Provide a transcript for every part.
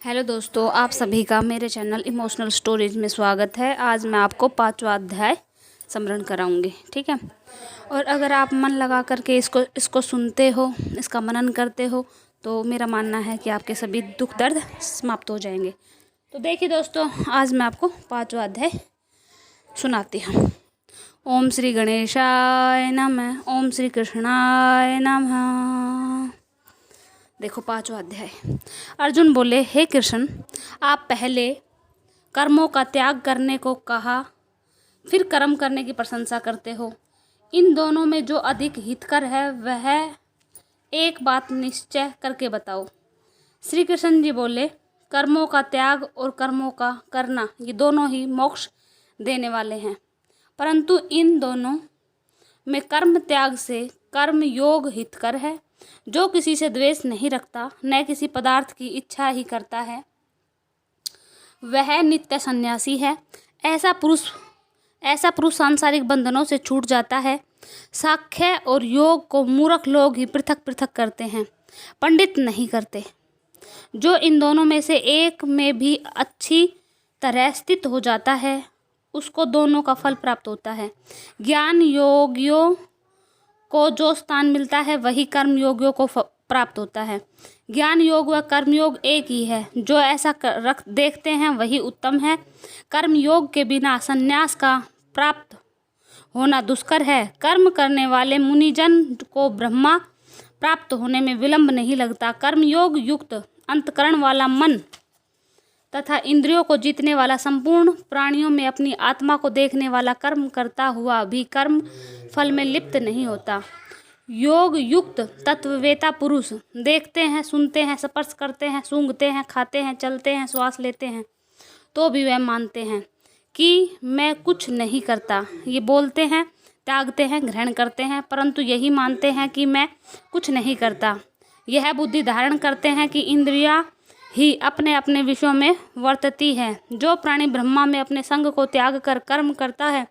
Hello दोस्तों, आप सभी का मेरे चैनल इमोशनल स्टोरीज में स्वागत है। आज मैं आपको 5वां अध्याय स्मरण कराऊंगी, ठीक है। और अगर आप मन लगा करके इसको सुनते हो, इसका मनन करते हो, तो मेरा मानना है कि आपके सभी दुख दर्द समाप्त हो जाएंगे। तो देखिए दोस्तों, आज मैं आपको 5वां अध्याय सुनाती हूँ। ओम श्री गणेशाय नमः। ओम श्री कृष्णाय नमः। देखो 5वां अध्याय। अर्जुन बोले, हे कृष्ण, आप पहले कर्मों का त्याग करने को कहा, फिर कर्म करने की प्रशंसा करते हो। इन दोनों में जो अधिक हितकर है वह एक बात निश्चय करके बताओ। श्री कृष्ण जी बोले, कर्मों का त्याग और कर्मों का करना ये दोनों ही मोक्ष देने वाले हैं, परंतु इन दोनों में कर्म त्याग से कर्म योग हितकर है। जो किसी से द्वेष नहीं रखता, न किसी पदार्थ की इच्छा ही करता है, वह नित्य सन्यासी है। ऐसा पुरुष सांसारिक बंधनों से छूट जाता है। सांख्य और योग को मूर्ख लोग ही पृथक पृथक करते हैं, पंडित नहीं करते। जो इन दोनों में से एक में भी अच्छी तरह स्थित हो जाता है, उसको दोनों का फल प्राप्त होता है। ज्ञान योगियों को जो स्थान मिलता है वही कर्म योगियों को प्राप्त होता है। ज्ञान योग व कर्म योग एक ही है। जो ऐसा देखते हैं वही उत्तम है। कर्म योग के बिना संन्यास का प्राप्त होना दुष्कर है। कर्म करने वाले मुनिजन को ब्रह्मा प्राप्त होने में विलंब नहीं लगता। कर्म योग युक्त अंतकरण वाला मन तथा इंद्रियों को जीतने वाला, संपूर्ण प्राणियों में अपनी आत्मा को देखने वाला कर्म करता हुआ भी कर्म फल में लिप्त नहीं होता। योग युक्त तत्ववेता पुरुष देखते हैं, सुनते हैं, स्पर्श करते हैं, सूंघते हैं, खाते हैं, चलते हैं, श्वास लेते हैं, तो भी वह मानते हैं कि मैं कुछ नहीं करता। ये बोलते हैं, त्यागते हैं, ग्रहण करते हैं, परंतु यही मानते हैं कि मैं कुछ नहीं करता। यह बुद्धि धारण करते हैं कि इंद्रियां ही अपने अपने विषयों में वर्तती है। जो प्राणी ब्रह्मा में अपने संग को त्याग कर कर्म करता है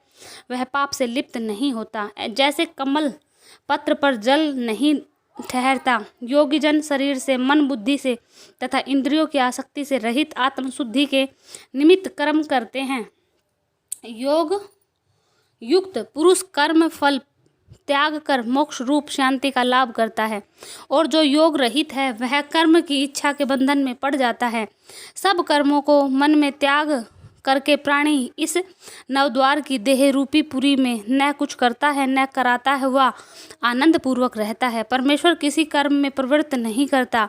वह पाप से लिप्त नहीं होता। जैसे कमल पत्र पर जल नहीं ठहरता, योगीजन शरीर से, मन बुद्धि से तथा इंद्रियों की आसक्ति से रहित आत्मशुद्धि के निमित्त कर्म करते हैं। योग युक्त पुरुष कर्म फल त्याग कर मोक्ष रूप शांति का लाभ करता है, और जो योग रहित है वह कर्म की इच्छा के बंधन में पड़ जाता है। सब कर्मों को मन में त्याग करके प्राणी इस नवद्वार की देह रूपी पुरी में न कुछ करता है न कराता है, वह आनंद पूर्वक रहता है। परमेश्वर किसी कर्म में प्रवृत्त नहीं करता,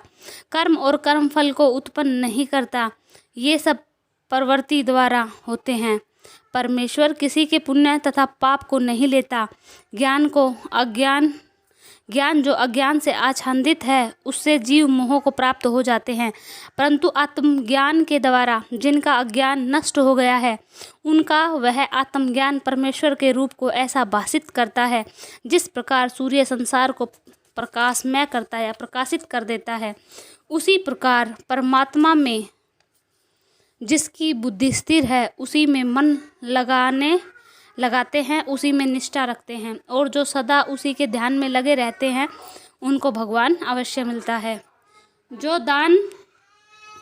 कर्म और कर्म फल को उत्पन्न नहीं करता, ये सब प्रवृत्ति द्वारा होते हैं। परमेश्वर किसी के पुण्य तथा पाप को नहीं लेता। ज्ञान जो अज्ञान से आच्छादित है उससे जीव मोह को प्राप्त हो जाते हैं, परंतु आत्मज्ञान के द्वारा जिनका अज्ञान नष्ट हो गया है उनका वह आत्मज्ञान परमेश्वर के रूप को ऐसा भाषित करता है जिस प्रकार सूर्य संसार को प्रकाशमय करता है या प्रकाशित कर देता है। उसी प्रकार परमात्मा में जिसकी बुद्धि स्थिर है उसी में मन लगाते हैं, उसी में निष्ठा रखते हैं, और जो सदा उसी के ध्यान में लगे रहते हैं उनको भगवान अवश्य मिलता है। जो दान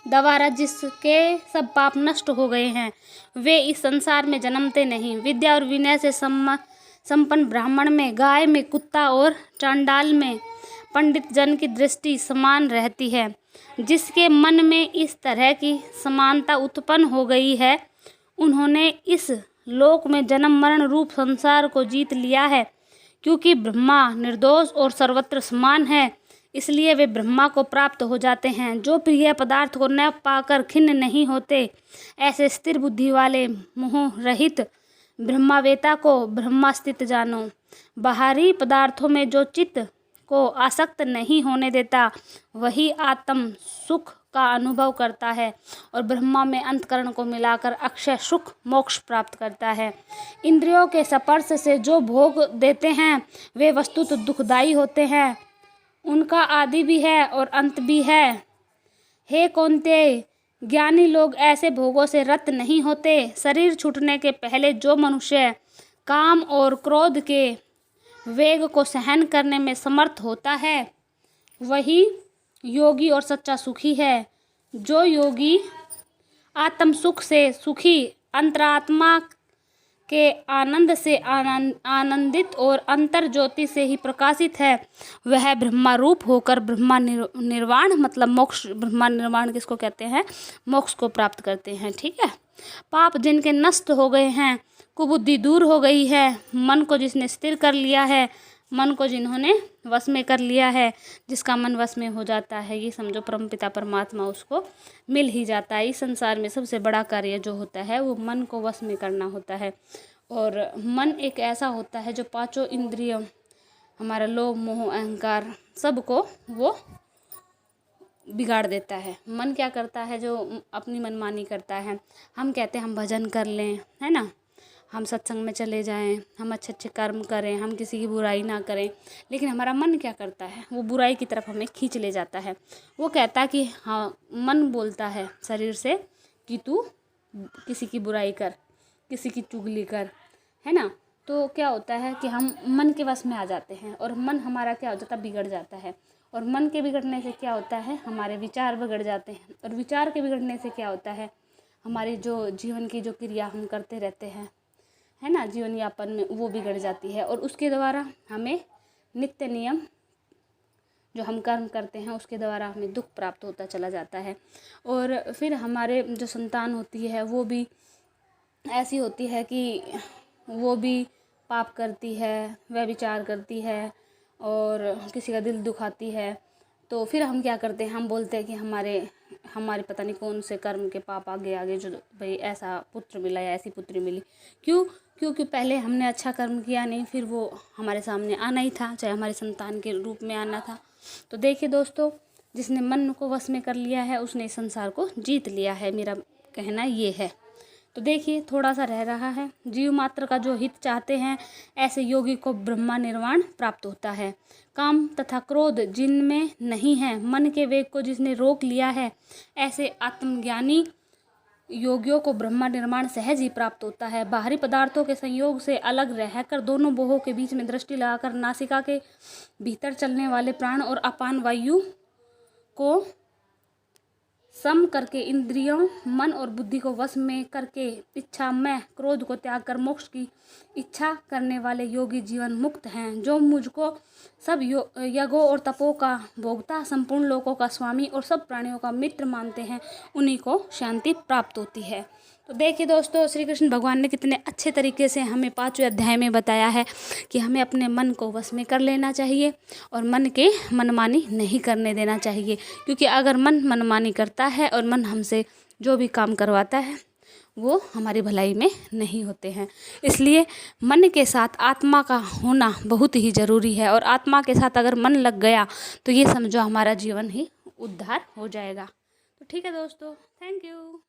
द्वारा जिसके सब पाप नष्ट हो गए हैं वे इस संसार में जन्मते नहीं। विद्या और विनय से संपन्न ब्राह्मण में, गाय में कुत्ता और चांडाल में पंडित जन की दृष्टि समान रहती है। जिसके मन में इस तरह की समानता उत्पन्न हो गई है उन्होंने इस लोक में जन्म मरण रूप संसार को जीत लिया है। क्योंकि ब्रह्मा निर्दोष और सर्वत्र समान है, इसलिए वे ब्रह्मा को प्राप्त हो जाते हैं। जो प्रिय पदार्थ को न पाकर खिन्न नहीं होते, ऐसे स्थिर बुद्धि वाले मोह रहित ब्रह्मावेता को ब्रह्मा स्थित जानो। बाहरी पदार्थों में जो चित्त को आसक्त नहीं होने देता वही आत्म सुख का अनुभव करता है और ब्रह्मा में अंतकरण को मिलाकर अक्षय सुख मोक्ष प्राप्त करता है। इंद्रियों के स्पर्श से जो भोग देते हैं वे वस्तुतः दुखदायी होते हैं, उनका आदि भी है और अंत भी है। हे कौन्तेय, ज्ञानी लोग ऐसे भोगों से रत नहीं होते। शरीर छूटने के पहले जो मनुष्य काम और क्रोध के वेग को सहन करने में समर्थ होता है वही योगी और सच्चा सुखी है। जो योगी आत्म सुख से सुखी, अंतरात्मा के आनंद से आनंदित और अंतर ज्योति से ही प्रकाशित है, वह ब्रह्मारूप होकर ब्रह्मा निर्वाण मतलब मोक्ष, ब्रह्मा निर्वाण किसको कहते हैं, मोक्ष को प्राप्त करते हैं। ठीक है। पाप जिनके नष्ट हो गए हैं, कुबुद्धि दूर हो गई है, मन को जिसने स्थिर कर लिया है, मन को जिन्होंने वश में कर लिया है, जिसका मन वश में हो जाता है, ये समझो परमपिता परमात्मा उसको मिल ही जाता है। इस संसार में सबसे बड़ा कार्य जो होता है वो मन को वश में करना होता है। और मन एक ऐसा होता है जो पांचों इंद्रियों, हमारा लोभ मोह अहंकार, सबको वो बिगाड़ देता है। मन क्या करता है, जो अपनी मनमानी करता है। हम कहते हैं हम भजन कर लें, है ना, हम सत्संग में चले जाएं, हम अच्छे अच्छे कर्म करें, हम किसी की बुराई ना करें, लेकिन हमारा मन क्या करता है, वो बुराई की तरफ हमें खींच ले जाता है। वो कहता है कि हाँ, मन बोलता है शरीर से कि तू किसी की बुराई कर, किसी की चुगली कर, है ना। तो क्या होता है कि हम मन के वश में आ जाते हैं और मन हमारा क्या हो जाता है, बिगड़ जाता है। और मन के बिगड़ने से क्या होता है, हमारे विचार बिगड़ जाते हैं। और विचार के बिगड़ने से क्या होता है, हमारी जो जीवन की जो क्रिया हम करते रहते हैं, है ना, जीवन यापन में, वो बिगड़ जाती है। और उसके द्वारा हमें नित्य नियम जो हम कर्म करते हैं उसके द्वारा हमें दुख प्राप्त होता चला जाता है। और फिर हमारे जो संतान होती है वो भी ऐसी होती है कि वो भी पाप करती है, वह विचार करती है और किसी का दिल दुखाती है। तो फिर हम क्या करते हैं, हम बोलते हैं कि हमारे पता नहीं कौन से कर्म के पाप आगे आगे जो भाई ऐसा पुत्र मिला या ऐसी पुत्री मिली। क्योंकि पहले हमने अच्छा कर्म किया नहीं, फिर वो हमारे सामने आना ही था, चाहे हमारे संतान के रूप में आना था। तो देखिए दोस्तों, जिसने मन को वश में कर लिया है उसने इस संसार को जीत लिया है, मेरा कहना ये है। तो देखिए, थोड़ा सा रह रहा है। जीव मात्र का जो हित चाहते हैं, ऐसे योगी को ब्रह्मा निर्वाण प्राप्त होता है। काम तथा क्रोध जिनमें नहीं है, मन के वेग को जिसने रोक लिया है, ऐसे आत्मज्ञानी योगियों को ब्रह्मा निर्वाण सहज ही प्राप्त होता है। बाहरी पदार्थों के संयोग से अलग रहकर दोनों बोहों के बीच में दृष्टि लगाकर नासिका के भीतर चलने वाले प्राण और अपान वायु को सम करके इंद्रियों, मन और बुद्धि को वश में करके इच्छा में क्रोध को त्याग कर मोक्ष की इच्छा करने वाले योगी जीवन मुक्त हैं। जो मुझको सब यज्ञों और तपों का भोक्ता, संपूर्ण लोकों का स्वामी और सब प्राणियों का मित्र मानते हैं, उन्हीं को शांति प्राप्त होती है। तो देखिए दोस्तों, श्री कृष्ण भगवान ने कितने अच्छे तरीके से हमें 5वें अध्याय में बताया है कि हमें अपने मन को वश में कर लेना चाहिए और मन के मनमानी नहीं करने देना चाहिए। क्योंकि अगर मन मनमानी करता है और मन हमसे जो भी काम करवाता है वो हमारी भलाई में नहीं होते हैं। इसलिए मन के साथ आत्मा का होना बहुत ही ज़रूरी है। और आत्मा के साथ अगर मन लग गया तो ये समझो हमारा जीवन ही उद्धार हो जाएगा। तो ठीक है दोस्तों, थैंक यू।